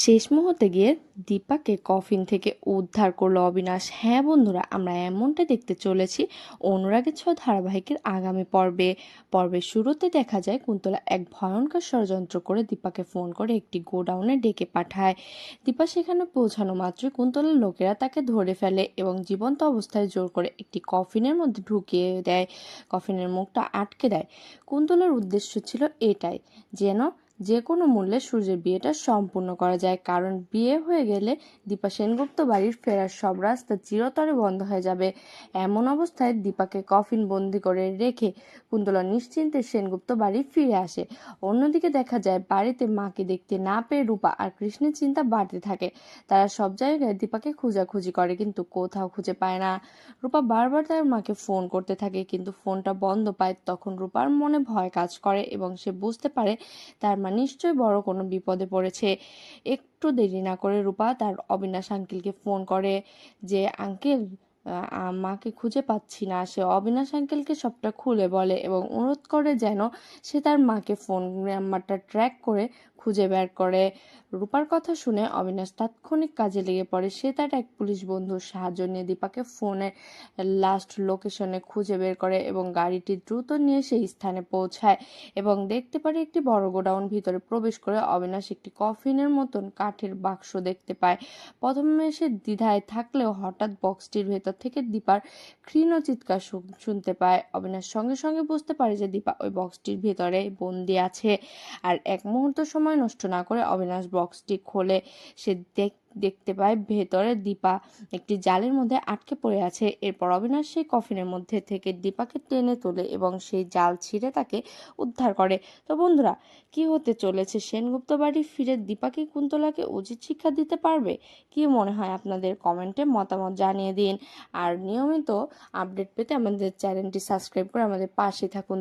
শেষ মুহূর্তে গিয়ে দীপাকে কফিন থেকে উদ্ধার করলো অবিনাশ। হ্যাঁ বন্ধুরা, আমরা এমনটা দেখতে চলেছি অনুরাগের ছোঁয়া ধারাবাহিকের আগামী পর্বের শুরুতে দেখা যায় কুন্তলা এক ভয়ঙ্কর ষড়যন্ত্র করে দীপাকে ফোন করে একটি গোডাউনে ডেকে পাঠায়। দীপা সেখানে পৌঁছানো মাত্রই কুন্তলার লোকেরা তাকে ধরে ফেলে এবং জীবন্ত অবস্থায় জোর করে একটি কফিনের মধ্যে ঢুকিয়ে দেয়, কফিনের মুখটা আটকে দেয়। কুন্তলার উদ্দেশ্য ছিল এটাই, যেন যে কোনো মূল্যে সূর্যের বিয়েটা সম্পূর্ণ করা যায়, কারণ বিয়ে হয়ে গেলে দীপা সেনগুপ্ত বাড়ির ফেরার সব রাস্তা চিরতরে বন্ধ হয়ে যাবে। এমন অবস্থায় দীপাকে কফিন বন্দি করে রেখে কুন্তলা নিশ্চিন্তে সেনগুপ্ত বাড়ি ফিরে আসে। অন্যদিকে দেখা যায় বাড়িতে মাকে দেখতে না পেয়ে রূপা আর কৃষ্ণের চিন্তা বাড়তে থাকে। তারা সব জায়গায় দীপাকে খোঁজাখুঁজি করে কিন্তু কোথাও খুঁজে পায় না। রূপা বারবার তার মাকে ফোন করতে থাকে কিন্তু ফোনটা বন্ধ পায়। তখন রূপার মনে ভয় কাজ করে এবং সে বুঝতে পারে তার মা নিশ্চয়ই বড় কোনো বিপদে পড়েছে। একটু দেরি না করে রূপা তার অবিনাশ আঙ্কেলকে ফোন করে যে আঙ্কেল, মাকে খুঁজে পাচ্ছি না। সে অবিনাশ আঙ্কেলকে সবটা খুলে বলে এবং অনুরোধ করে যেন সে তার মাকে ফোন নাম্বারটা ট্র্যাক করে খুঁজে বের করে। রূপার কথা শুনে অবিনাশ তাৎক্ষণিক কাজে লেগে পড়ে। সে তার এক পুলিশ বন্ধুর সাহায্য নিয়ে দীপাকে ফোনে লাস্ট লোকেশনে খুঁজে বের করে এবং গাড়িটি দ্রুত নিয়ে সেই স্থানে পৌঁছায় এবং দেখতে পারে একটি বড় গোডাউন। ভিতরে প্রবেশ করে অবিনাশ একটি কফিনের মতন কাঠের বাক্স দেখতে পায়। প্রথমে সে দ্বিধায় থাকলেও হঠাৎ বক্সটির ভেতর থেকে দীপার ক্ষীণ চিৎকার শুনতে পায়। অবিনাশ সঙ্গে সঙ্গে বুঝতে পারে যে দীপা ওই বক্সটির ভেতরে বন্দি আছে। আর এক মুহূর্ত সময় নষ্ট না করে অবিনাশ বক্সটি খোলে। সে দেখতে পায় ভেতরে দীপা একটি জালের মধ্যে আটকে পড়ে আছে। এরপর অবিনাশ সেই কফিনের মধ্যে থেকে দীপাকে টেনে তোলে এবং সেই জাল ছিঁড়ে তাকে উদ্ধার করে। তো বন্ধুরা, কি হতে চলেছে? সেনগুপ্ত বাড়ি ফিরে দীপা কি কুন্তলাকে উচিত শিক্ষা দিতে পারবে? কি মনে হয় আপনাদের? কমেন্টে মতামত জানিয়ে দিন। আর নিয়মিত আপডেট পেতে আমাদের চ্যানেলটি সাবস্ক্রাইব করে আমাদের পাশে থাকুন।